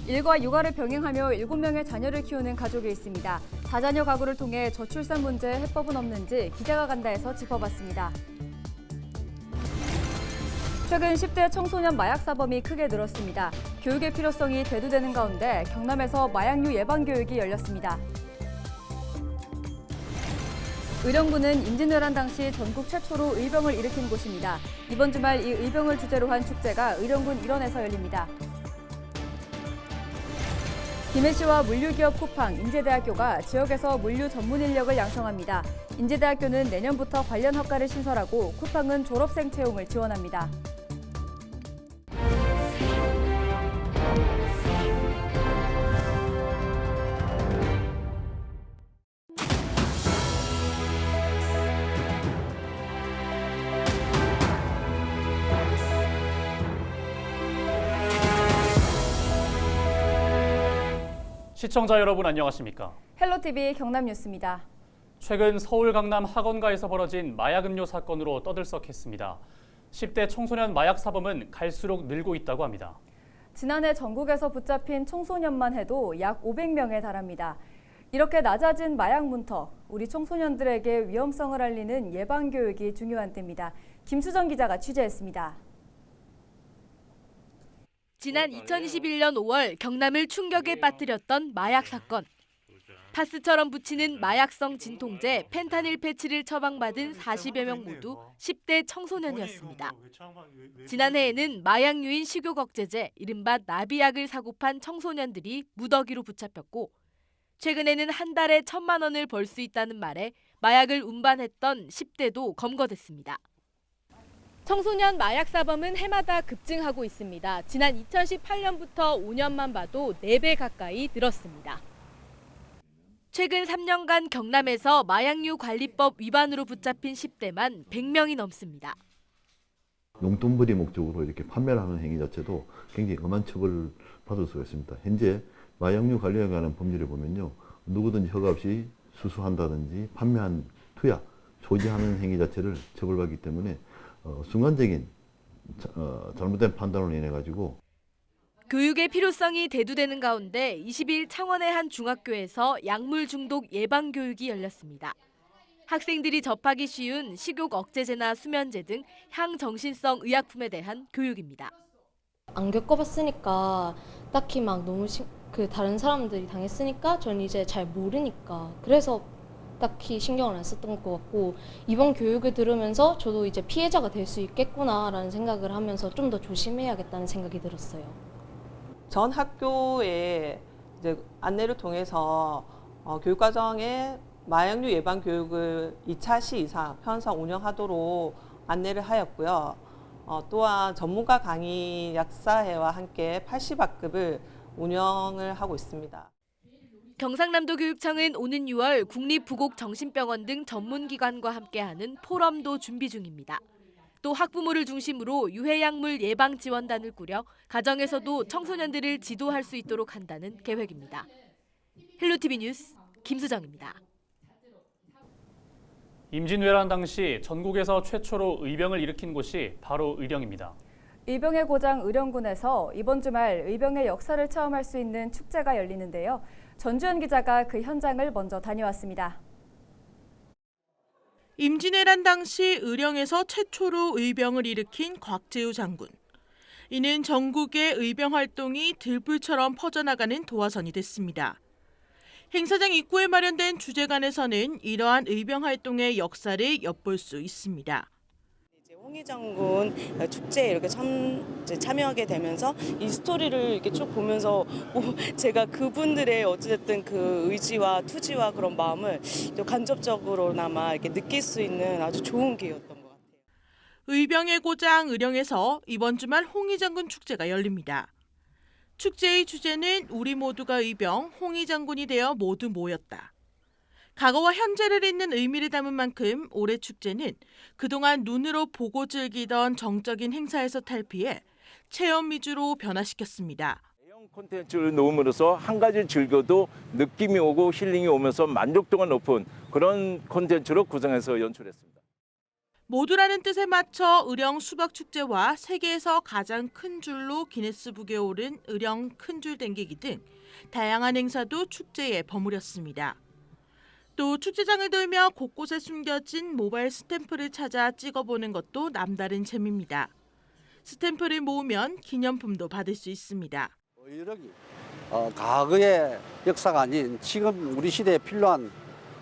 일과 육아를 병행하며 7명의 자녀를 키우는 가족이 있습니다. 다자녀 가구를 통해 저출산 문제에 해법은 없는지 기자가 간다에서 짚어봤습니다. 최근 10대 청소년 마약 사범이 크게 늘었습니다. 교육의 필요성이 대두되는 가운데 경남에서 마약류 예방 교육이 열렸습니다. 의령군은 임진왜란 당시 전국 최초로 의병을 일으킨 곳입니다. 이번 주말 이 의병을 주제로 한 축제가 의령군 일원에서 열립니다. 김해시와 물류기업 쿠팡, 인제대학교가 지역에서 물류 전문 인력을 양성합니다. 인제대학교는 내년부터 관련 학과를 신설하고 쿠팡은 졸업생 채용을 지원합니다. 시청자 여러분 안녕하십니까? 헬로티비 경남뉴스입니다. 최근 서울 강남 학원가에서 벌어진 마약 음료 사건으로 떠들썩했습니다. 10대 청소년 마약 사범은 갈수록 늘고 있다고 합니다. 지난해 전국에서 붙잡힌 청소년만 해도 약 500명에 달합니다. 이렇게 낮아진 마약 문턱, 우리 청소년들에게 위험성을 알리는 예방 교육이 중요한 때입니다. 김수정 기자가 취재했습니다. 지난 2021년 5월 경남을 충격에 빠뜨렸던 마약 사건. 파스처럼 붙이는 마약성 진통제 펜타닐 패치를 처방받은 40여 명 모두 10대 청소년이었습니다. 지난해에는 마약류인 식욕억제제, 이른바 나비약을 사고 판 청소년들이 무더기로 붙잡혔고 최근에는 한 달에 1,000만 원을 벌 수 있다는 말에 마약을 운반했던 10대도 검거됐습니다. 청소년 마약 사범은 해마다 급증하고 있습니다. 지난 2018년부터 5년만 봐도 4배 가까이 늘었습니다. 최근 3년간 경남에서 마약류 관리법 위반으로 붙잡힌 10대만 100명이 넘습니다. 용돈벌이 목적으로 이렇게 판매를 하는 행위 자체도 굉장히 엄한 처벌을 받을 수가 있습니다. 현재 마약류 관리에 관한 법률을 보면요, 누구든지 허가 없이 수수한다든지 판매한 투약, 조지하는 행위 자체를 처벌받기 때문에 순간적인 잘못된 판단으로 인해 가지고 교육의 필요성이 대두되는 가운데 20일 창원의 한 중학교에서 약물 중독 예방 교육이 열렸습니다. 학생들이 접하기 쉬운 식욕 억제제나 수면제 등 향정신성 의약품에 대한 교육입니다. 안 겪어봤으니까 딱히 막 너무 다른 사람들이 당했으니까 전 이제 잘 모르니까 그래서 딱히 신경을 안 썼던 것 같고 이번 교육을 들으면서 저도 이제 피해자가 될 수 있겠구나라는 생각을 하면서 좀 더 조심해야겠다는 생각이 들었어요. 전 학교에 이제 안내를 통해서 교육과정에 마약류 예방 교육을 2차 시 이상 편성 운영하도록 안내를 하였고요. 또한 전문가 강의 약사회와 함께 80학급을 운영을 하고 있습니다. 경상남도 교육청은 오는 6월 국립부곡정신병원 등 전문기관과 함께하는 포럼도 준비 중입니다. 또 학부모를 중심으로 유해약물 예방 지원단을 꾸려 가정에서도 청소년들을 지도할 수 있도록 한다는 계획입니다. 헬로티비 뉴스 김수정입니다. 임진왜란 당시 전국에서 최초로 의병을 일으킨 곳이 바로 의령입니다. 의병의 고장 의령군에서 이번 주말 의병의 역사를 체험할 수 있는 축제가 열리는데요. 전주현 기자가 그 현장을 먼저 다녀왔습니다. 임진왜란 당시 의령에서 최초로 의병을 일으킨 곽재우 장군. 이는 전국의 의병 활동이 들불처럼 퍼져나가는 도화선이 됐습니다. 행사장 입구에 마련된 주제관에서는 이러한 의병 활동의 역사를 엿볼 수 있습니다. 홍희 장군 축제에 이렇게 참여하게 되면서 이 스토리를 이렇게 쭉 보면서 제가 그분들의 어쨌든 그 의지와 투지와 그런 마음을 또 간접적으로나마 이렇게 느낄 수 있는 아주 좋은 기회였던 것 같아요. 의병의 고장 의령에서 이번 주말 홍희 장군 축제가 열립니다. 축제의 주제는 우리 모두가 의병 홍희 장군이 되어 모두 모였다. 과거와 현재를 잇는 의미를 담은 만큼 올해 축제는 그동안 눈으로 보고 즐기던 정적인 행사에서 탈피해 체험 위주로 변화시켰습니다. 대형 콘텐츠를 놓음으로써 한 가지 즐겨도 느낌이 오고 힐링이 오면서 만족도가 높은 그런 콘텐츠로 구성해서 연출했습니다. 모두라는 뜻에 맞춰 의령 수박축제와 세계에서 가장 큰 줄로 기네스북에 오른 의령 큰 줄 댕기기 등 다양한 행사도 축제에 버무렸습니다. 또 축제장을 돌며 곳곳에 숨겨진 모바일 스탬프를 찾아 찍어보는 것도 남다른 재미입니다. 스탬프를 모으면 기념품도 받을 수 있습니다. 의령이 과거의 역사가 아닌 지금 우리 시대에 필요한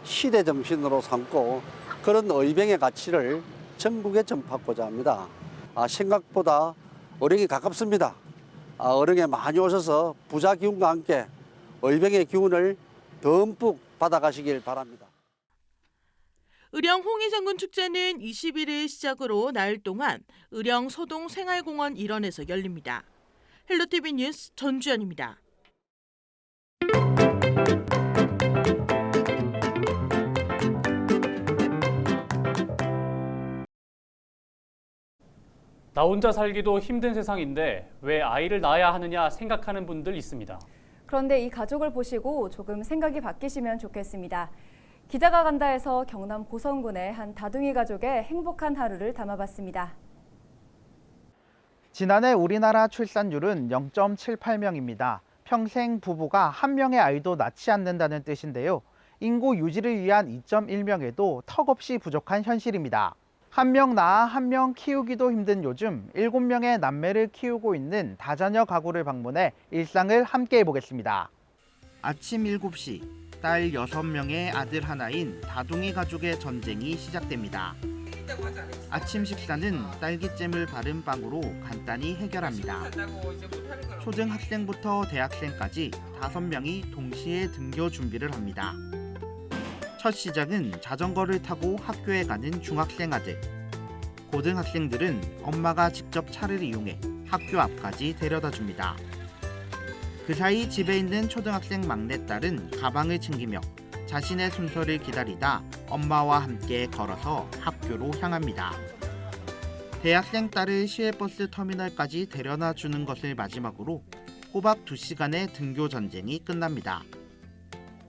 시대 정신으로 삼고 그런 의병의 가치를 전국에 전파하고자 합니다. 생각보다 의령이 가깝습니다. 의령에 많이 오셔서 부자 기운과 함께 의병의 기운을 듬뿍 받아가시길 바랍니다. 의령 홍의장군 축제는 21일 시작으로 나흘 동안 의령 소동 생활공원 일원에서 열립니다. 헬로티비 뉴스 전주연입니다. 나 혼자 살기도 힘든 세상인데 왜 아이를 낳아야 하느냐 생각하는 분들 있습니다. 그런데 이 가족을 보시고 조금 생각이 바뀌시면 좋겠습니다. 기자가 간다에서 경남 고성군의 한 다둥이 가족의 행복한 하루를 담아봤습니다. 지난해 우리나라 출산율은 0.78명입니다. 평생 부부가 한 명의 아이도 낳지 않는다는 뜻인데요. 인구 유지를 위한 2.1명에도 턱없이 부족한 현실입니다. 한 명 낳아 한 명 키우기도 힘든 요즘 7명의 남매를 키우고 있는 다자녀 가구를 방문해 일상을 함께 해보겠습니다. 아침 7시, 딸 6명의 아들 하나인 다둥이 가족의 전쟁이 시작됩니다. 아침 식사는 딸기잼을 바른 빵으로 간단히 해결합니다. 초등학생부터 대학생까지 5명이 동시에 등교 준비를 합니다. 첫 시작은 자전거를 타고 학교에 가는 중학생 아들. 고등학생들은 엄마가 직접 차를 이용해 학교 앞까지 데려다 줍니다. 그 사이 집에 있는 초등학생 막내딸은 가방을 챙기며 자신의 순서를 기다리다 엄마와 함께 걸어서 학교로 향합니다. 대학생 딸을 시외버스 터미널까지 데려다 주는 것을 마지막으로 꼬박 2시간의 등교 전쟁이 끝납니다.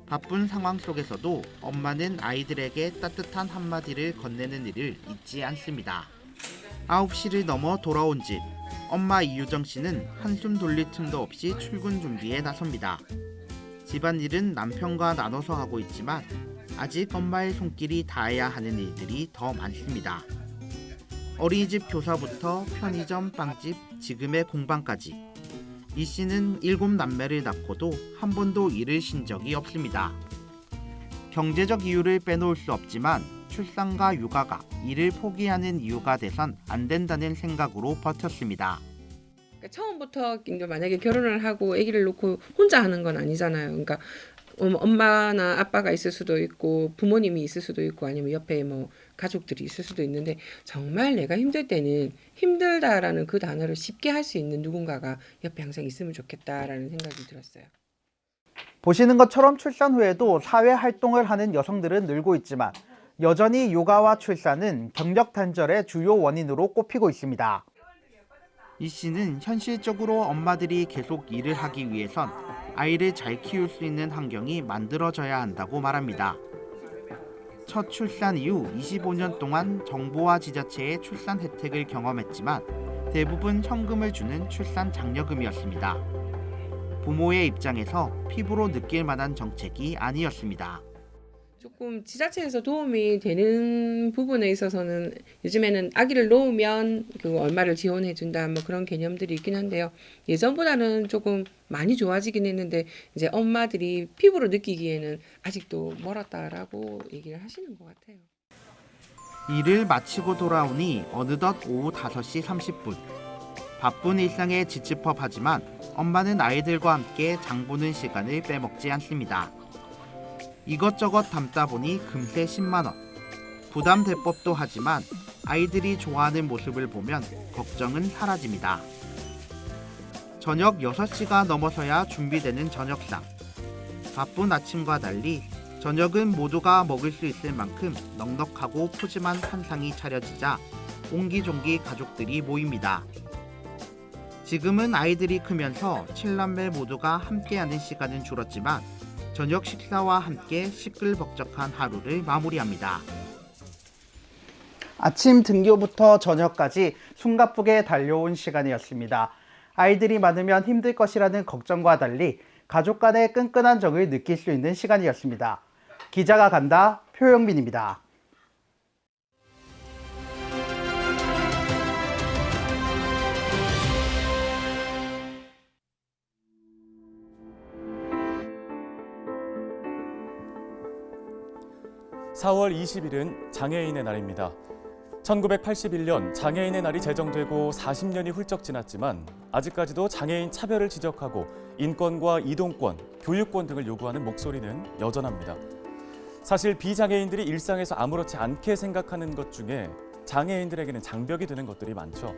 바쁜 상황 속에서도 엄마는 아이들에게 따뜻한 한마디를 건네는 일을 잊지 않습니다. 9시를 넘어 돌아온 집, 엄마 이유정 씨는 한숨 돌릴 틈도 없이 출근 준비에 나섭니다. 집안일은 남편과 나눠서 하고 있지만 아직 엄마의 손길이 닿아야 하는 일들이 더 많습니다. 어린이집 교사부터 편의점, 빵집, 지금의 공방까지 이 씨는 7남매를 낳고도 한 번도 일을 쉰 적이 없습니다. 경제적 이유를 빼놓을 수 없지만 출산과 육아가 일을 포기하는 이유가 돼선 안 된다는 생각으로 버텼습니다. 처음부터 만약에 결혼을 하고 아기를 놓고 혼자 하는 건 아니잖아요. 그러니까 엄마나 아빠가 있을 수도 있고 부모님이 있을 수도 있고 아니면 옆에 뭐 가족들이 있을 수도 있는데 정말 내가 힘들 때는 힘들다라는 그 단어를 쉽게 할 수 있는 누군가가 옆에 항상 있으면 좋겠다라는 생각이 들었어요. 보시는 것처럼 출산 후에도 사회 활동을 하는 여성들은 늘고 있지만 여전히 육아와 출산은 경력 단절의 주요 원인으로 꼽히고 있습니다. 이 씨는 현실적으로 엄마들이 계속 일을 하기 위해선 아이를 잘 키울 수 있는 환경이 만들어져야 한다고 말합니다. 첫 출산 이후 25년 동안 정부와 지자체의 출산 혜택을 경험했지만 대부분 현금을 주는 출산 장려금이었습니다. 부모의 입장에서 피부로 느낄 만한 정책이 아니었습니다. 조금 지자체에서 도움이 되는 부분에 있어서는 요즘에는 아기를 놓으면 그 얼마를 지원해 준다 뭐 그런 개념들이 있긴 한데요. 예전보다는 조금 많이 좋아지긴 했는데 이제 엄마들이 피부로 느끼기에는 아직도 멀었다라고 얘기를 하시는 것 같아요. 일을 마치고 돌아오니 어느덧 오후 5시 30분. 바쁜 일상에 지칠 법하지만 엄마는 아이들과 함께 장 보는 시간을 빼먹지 않습니다. 이것저것 담다 보니 금세 10만 원. 부담될 법도 하지만 아이들이 좋아하는 모습을 보면 걱정은 사라집니다. 저녁 6시가 넘어서야 준비되는 저녁상. 바쁜 아침과 달리 저녁은 모두가 먹을 수 있을 만큼 넉넉하고 푸짐한 한상이 차려지자 옹기종기 가족들이 모입니다. 지금은 아이들이 크면서 7남매 모두가 함께하는 시간은 줄었지만 저녁 식사와 함께 시끌벅적한 하루를 마무리합니다. 아침 등교부터 저녁까지 숨가쁘게 달려온 시간이었습니다. 아이들이 많으면 힘들 것이라는 걱정과 달리 가족 간의 끈끈한 정을 느낄 수 있는 시간이었습니다. 기자가 간다, 표영민입니다. (4월 20일은) 장애인의 날입니다. 1981년 장애인의 날이 제정되고 40년이 훌쩍 지났지만 아직까지도 장애인 차별을 지적하고 인권과 이동권, 교육권 등을 요구하는 목소리는 여전합니다. 사실 비장애인들이 일상에서 아무렇지 않게 생각하는 것 중에 장애인들에게는 장벽이 되는 것들이 많죠.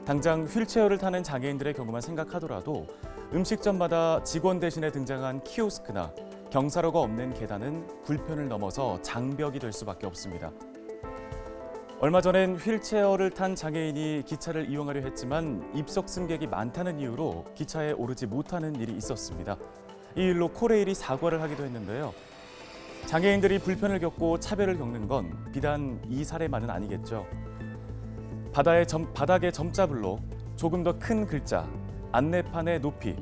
당장 휠체어를 타는 장애인들의 경우만 생각하더라도 음식점마다 직원 대신에 등장한 키오스크나 경사로가 없는 계단은 불편을 넘어서 장벽이 될 수밖에 없습니다. 얼마 전엔 휠체어를 탄 장애인이 기차를 이용하려 했지만 입석 승객이 많다는 이유로 기차에 오르지 못하는 일이 있었습니다. 이 일로 코레일이 사과를 하기도 했는데요. 장애인들이 불편을 겪고 차별을 겪는 건 비단 이 사례만은 아니겠죠. 바닥에 점자블록, 조금 더 큰 글자, 안내판의 높이.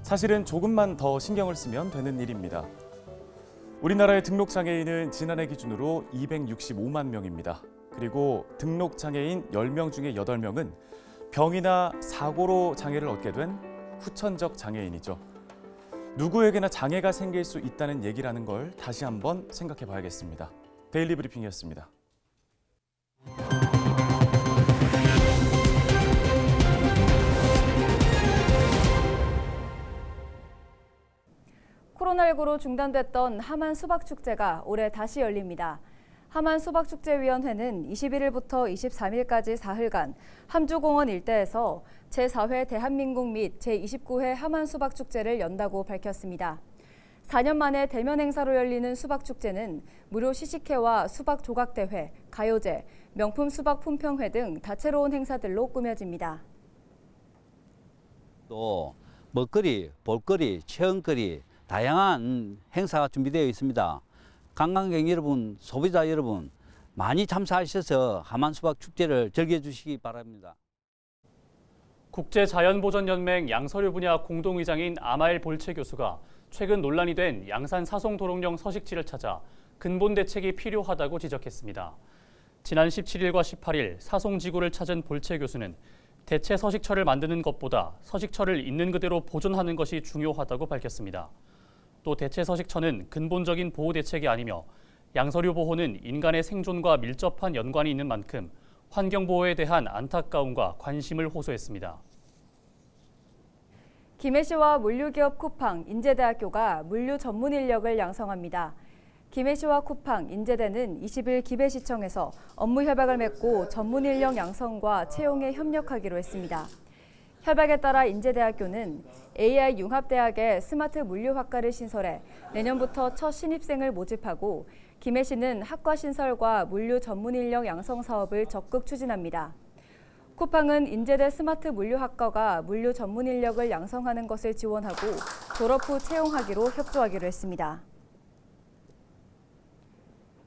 사실은 조금만 더 신경을 쓰면 되는 일입니다. 우리나라의 등록장애인은 지난해 기준으로 265만 명입니다. 그리고 등록장애인 10명 중에 8명은 병이나 사고로 장애를 얻게 된 후천적 장애인이죠. 누구에게나 장애가 생길 수 있다는 얘기라는 걸 다시 한번 생각해 봐야겠습니다. 데일리 브리핑이었습니다. 코로나19로 중단됐던 하만 수박축제가 올해 다시 열립니다. 하만 수박축제위원회는 21일부터 23일까지 사흘간 함주공원 일대에서 제4회 대한민국 및 제29회 하만 수박축제를 연다고 밝혔습니다. 4년 만에 대면 행사로 열리는 수박축제는 무료 시식회와 수박 조각대회, 가요제, 명품 수박 품평회 등 다채로운 행사들로 꾸며집니다. 또 먹거리, 볼거리, 체험거리 다양한 행사가 준비되어 있습니다. 관광객 여러분, 소비자 여러분 많이 참석하셔서 하만 수박 축제를 즐겨 주시기 바랍니다. 국제자연보전연맹 양서류 분야 공동의장인 아마엘 볼체 교수가 최근 논란이 된 양산 사송 도롱뇽 서식지를 찾아 근본 대책이 필요하다고 지적했습니다. 지난 17일과 18일 사송지구를 찾은 볼체 교수는 대체 서식처를 만드는 것보다 서식처를 있는 그대로 보존하는 것이 중요하다고 밝혔습니다. 또 대체 서식처는 근본적인 보호 대책이 아니며 양서류 보호는 인간의 생존과 밀접한 연관이 있는 만큼 환경 보호에 대한 안타까움과 관심을 호소했습니다. 김해시와 물류기업 쿠팡, 인제대학교가 물류 전문 인력을 양성합니다. 김해시와 쿠팡, 인제대는 20일 김해시청에서 업무 협약을 맺고 전문 인력 양성과 채용에 협력하기로 했습니다. 협약에 따라 인제대학교는 AI 융합대학에 스마트 물류학과를 신설해 내년부터 첫 신입생을 모집하고 김해시는 학과 신설과 물류 전문 인력 양성 사업을 적극 추진합니다. 쿠팡은 인제대 스마트 물류학과가 물류 전문 인력을 양성하는 것을 지원하고 졸업 후 채용하기로 협조하기로 했습니다.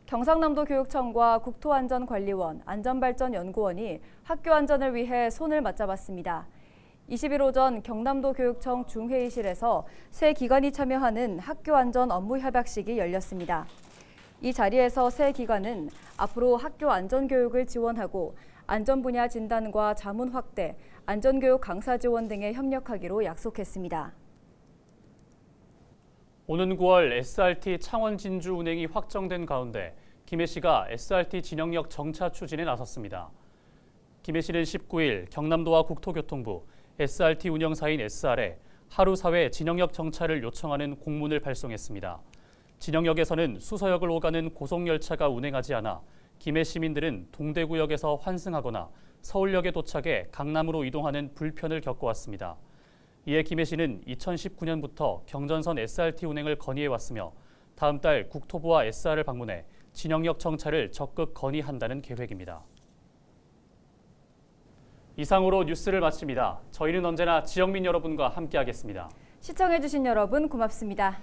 경상남도 교육청과 국토안전관리원, 안전발전연구원이 학교 안전을 위해 손을 맞잡았습니다. 20일 오전 경남도 교육청 중회의실에서 세 기관이 참여하는 학교 안전 업무 협약식이 열렸습니다. 이 자리에서 세 기관은 앞으로 학교 안전 교육을 지원하고 안전 분야 진단과 자문 확대, 안전교육 강사 지원 등에 협력하기로 약속했습니다. 오는 9월 SRT 창원 진주 운행이 확정된 가운데 김해시가 SRT 진영역 정차 추진에 나섰습니다. 김해시는 19일 경남도와 국토교통부, SRT 운영사인 SR에 하루 사회 진영역 정차를 요청하는 공문을 발송했습니다. 진영역에서는 수서역을 오가는 고속열차가 운행하지 않아 김해 시민들은 동대구역에서 환승하거나 서울역에 도착해 강남으로 이동하는 불편을 겪어왔습니다. 이에 김해시는 2019년부터 경전선 SRT 운행을 건의해왔으며 다음 달 국토부와 SR을 방문해 진영역 정차를 적극 건의한다는 계획입니다. 이상으로 뉴스를 마칩니다. 저희는 언제나 지역민 여러분과 함께하겠습니다. 시청해주신 여러분 고맙습니다.